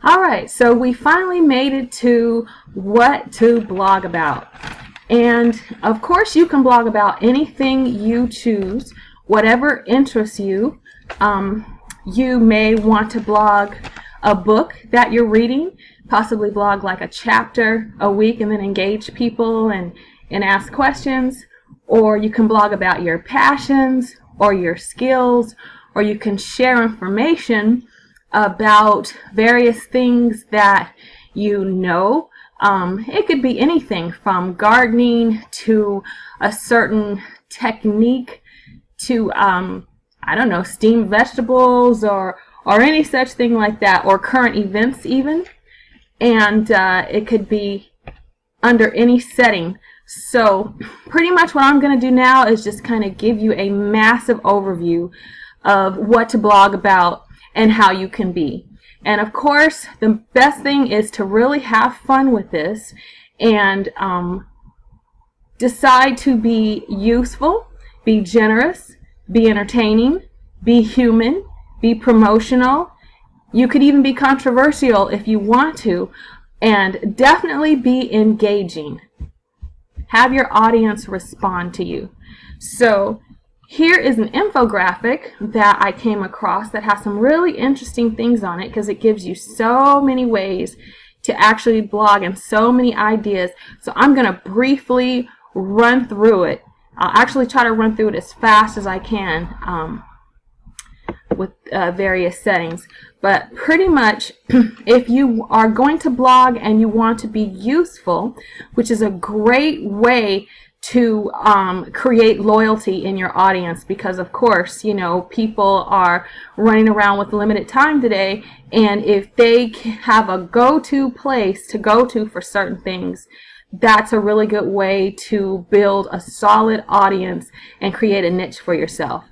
Alright, so we finally made it to what to blog about. And of course you can blog about anything you choose, whatever interests you. You may want to blog a book that you're reading, possibly blog like a chapter a week and then engage people and ask questions. Or you can blog about your passions or your skills, or you can share information about various things that you know. It could be anything from gardening to a certain technique to, I don't know, steamed vegetables or any such thing like that, or current events even. And it could be under any setting. So pretty much what I'm going to do now is just kind of give you a massive overview of what to blog about and how you can be. And of course, the best thing is to really have fun with this and decide to be useful, be generous, be entertaining, be human, be promotional. You could even be controversial if you want to, and definitely be engaging. Have your audience respond to you. So here is an infographic that I came across that has some really interesting things on it, because it gives you so many ways to actually blog and so many ideas. So I'm going to briefly run through it. I'll actually try to run through it as fast as I can with various settings. But pretty much, if you are going to blog and you want to be useful, which is a great way to create loyalty in your audience, because of course, you know, people are running around with limited time today, and if they have a go-to place to go to for certain things, that's a really good way to build a solid audience and create a niche for yourself.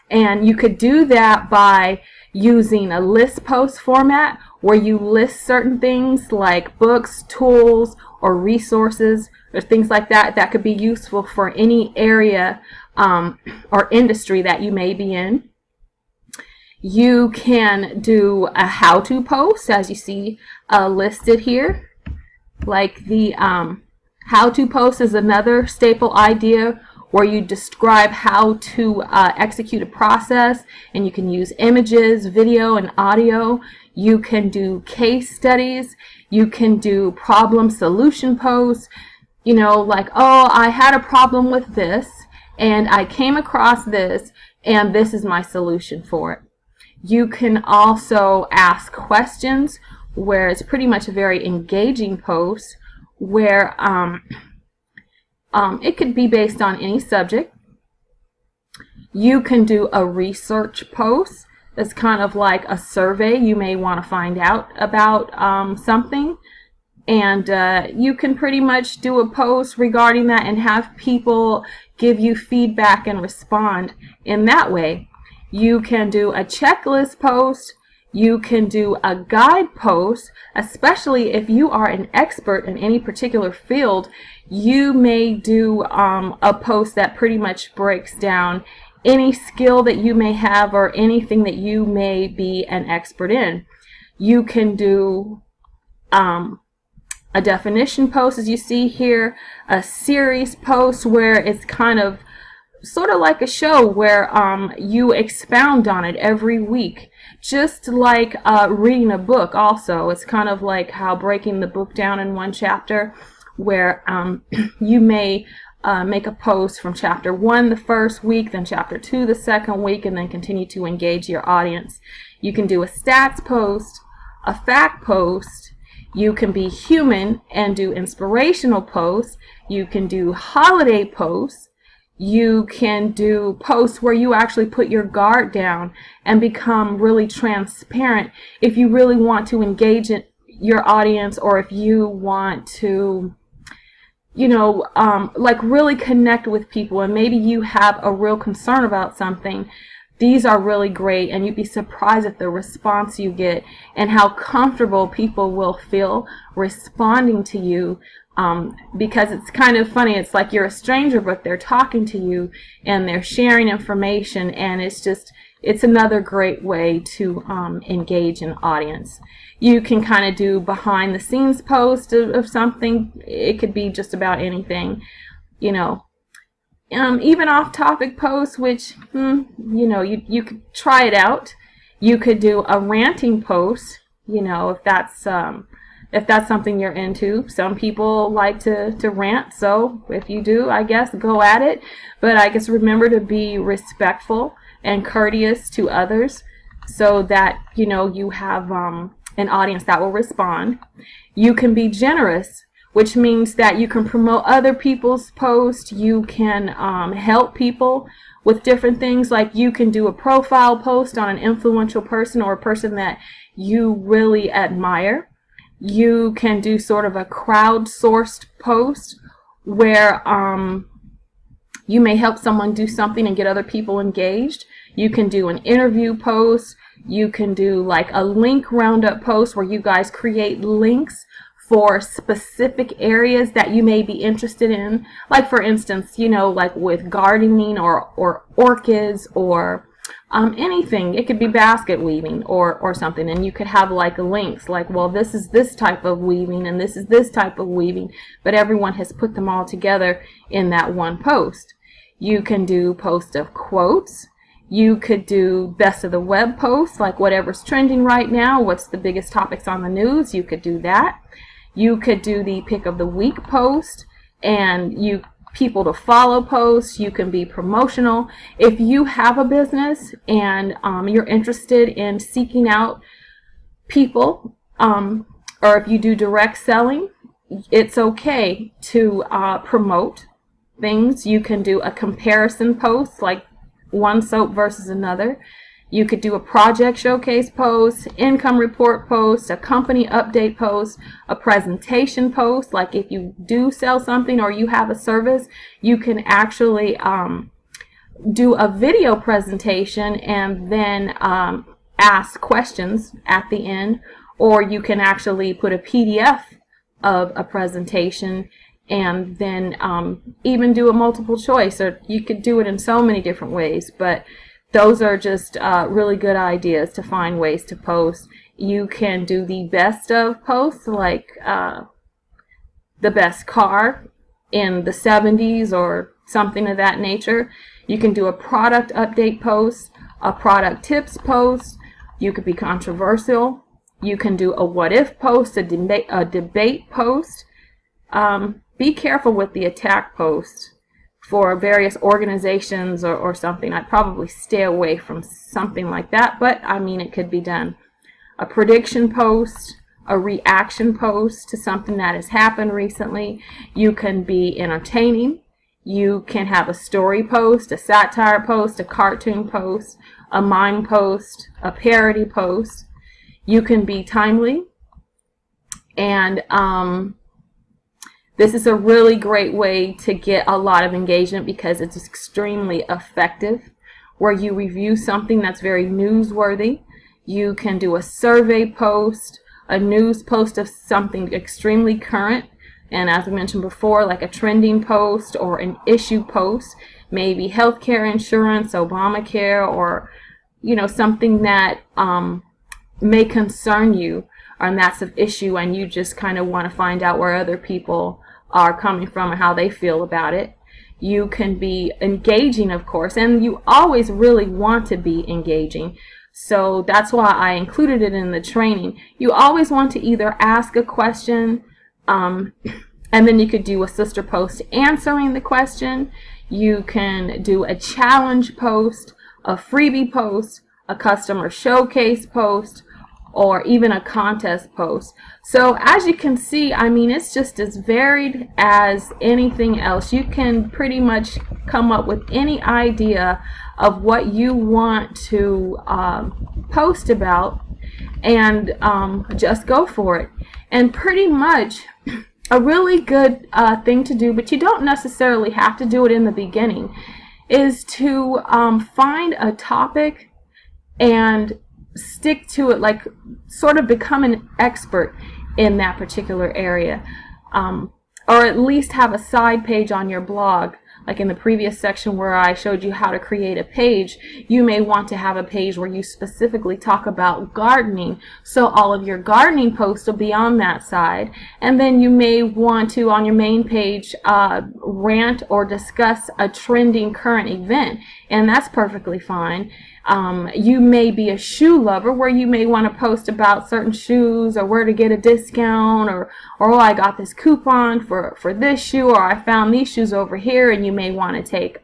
And you could do that by using a list post format where you list certain things like books, tools, or resources, or things like that that could be useful for any area or industry that you may be in. You can do a how-to post, as you see listed here. Like the how-to post is another staple idea where you describe how to execute a process, and you can use images, video, and audio. You can do case studies. You can do problem solution posts. You know, like, oh, I had a problem with this, and I came across this, and this is my solution for it. You can also ask questions, where it's pretty much a very engaging post, where it could be based on any subject. You can do a research post. That's kind of like a survey. You may want to find out about something. And you can pretty much do a post regarding that and have people give you feedback and respond in that way. You can do a checklist post. You can do a guide post, especially if you are an expert in any particular field. You may do a post that pretty much breaks down any skill that you may have or anything that you may be an expert in. You can do a definition post, as you see here, a series post where it's kind of sort of like a show where you expound on it every week. Just like reading a book also. It's kind of like how breaking the book down in one chapter, where you may make a post from chapter 1 the first week, then chapter 2 the second week, and then continue to engage your audience. You can do a stats post, a fact post. You can be human and do inspirational posts. You can do holiday posts. You can do posts where you actually put your guard down and become really transparent if you really want to engage your audience, or if you want to, you know, like really connect with people, and maybe you have a real concern about something. These are really great, and you'd be surprised at the response you get and how comfortable people will feel responding to you, because it's kind of funny. It's like you're a stranger, but they're talking to you and they're sharing information, and it's another great way to engage an audience. You can kind of do behind the scenes post of something. It could be just about anything, you know. Even off topic posts, which, you could try it out. You could do a ranting post, if that's something you're into. Some people like to rant, so if you do, I guess, go at it. But I guess remember to be respectful and courteous to others so that, you have an audience that will respond. You can be generous, which means that you can promote other people's posts. You can help people with different things, like you can do a profile post on an influential person or a person that you really admire. You can do sort of a crowdsourced post where you may help someone do something and get other people engaged. You can do an interview post. You can do like a link roundup post where you guys create links for specific areas that you may be interested in. Like for instance, like with gardening or orchids or anything. It could be basket weaving or something, and you could have like links like, well, this is this type of weaving and this is this type of weaving, but everyone has put them all together in that one post. You can do posts of quotes. You could do best of the web posts, like whatever's trending right now, what's the biggest topics on the news. You could do that. You could do the pick of the week post and people to follow posts. You can be promotional. If you have a business and you're interested in seeking out people, or if you do direct selling, it's okay to promote things. You can do a comparison post, like one soap versus another. You could do a project showcase post, income report post, a company update post, a presentation post. Like if you do sell something or you have a service, you can actually do a video presentation and then ask questions at the end. Or you can actually put a PDF of a presentation and then even do a multiple choice. Or you could do it in so many different ways, but those are just really good ideas to find ways to post. You can do the best of posts, like the best car in the 70s or something of that nature. You can do a product update post, a product tips post. You could be controversial. You can do a what if post, a debate post. Be careful with the attack post for various organizations or something. I'd probably stay away from something like that, but I mean, it could be done. A prediction post, a reaction post to something that has happened recently. You can be entertaining. You can have a story post, a satire post, a cartoon post, a mime post, a parody post. You can be timely. And this is a really great way to get a lot of engagement because it's extremely effective, where you review something that's very newsworthy. You can do a survey post, a news post of something extremely current, and as I mentioned before, like a trending post or an issue post, maybe healthcare insurance, Obamacare, or something that may concern you, and that's an issue, and you just kind of want to find out where other people are coming from and how they feel about it. You can be engaging, of course, and you always really want to be engaging. So that's why I included it in the training. You always want to either ask a question, and then you could do a sister post answering the question. You can do a challenge post, a freebie post, a customer showcase post, or even a contest post. So as you can see, I mean, it's just as varied as anything else. You can pretty much come up with any idea of what you want to post about and just go for it. And pretty much a really good thing to do, but you don't necessarily have to do it in the beginning, is to find a topic and stick to it, like sort of become an expert in that particular area, or at least have a side page on your blog, like in the previous section where I showed you how to create a page, you may want to have a page where you specifically talk about gardening, so all of your gardening posts will be on that side. And then you may want to, on your main page, rant or discuss a trending current event, and that's perfectly fine. You may be a shoe lover, where you may want to post about certain shoes, or where to get a discount, or oh, I got this coupon for this shoe, or I found these shoes over here, and you may want to take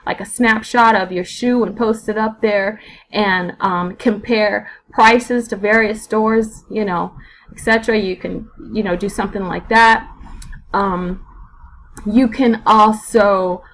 like a snapshot of your shoe and post it up there, and compare prices to various stores, you know, etc. You can, you know, do something like that. You can also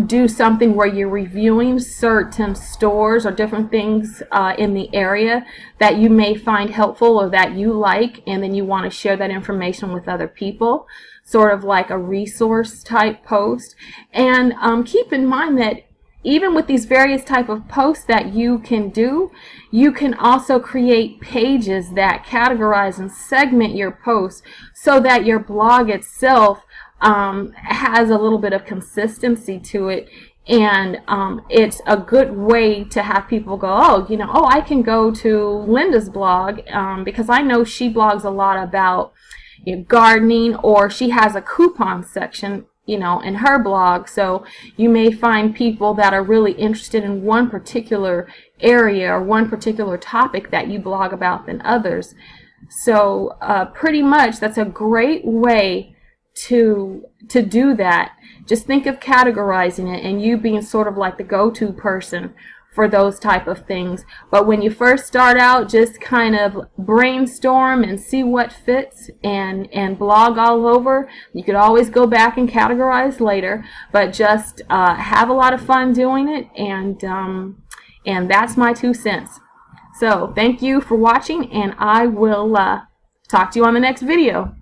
do something where you're reviewing certain stores or different things in the area that you may find helpful or that you like, and then you want to share that information with other people, sort of like a resource type post. And keep in mind that even with these various type of posts that you can do, you can also create pages that categorize and segment your posts so that your blog itself has a little bit of consistency to it, and it's a good way to have people go, oh, you know, oh, I can go to Linda's blog because I know she blogs a lot about, you know, gardening, or she has a coupon section, you know, in her blog. So you may find people that are really interested in one particular area or one particular topic that you blog about than others. So pretty much that's a great way to do that. Just think of categorizing it and you being sort of like the go-to person for those type of things. But when you first start out, just kind of brainstorm and see what fits, and blog all over. You could always go back and categorize later, but just have a lot of fun doing it, and that's my 2 cents. So thank you for watching, and I will talk to you on the next video.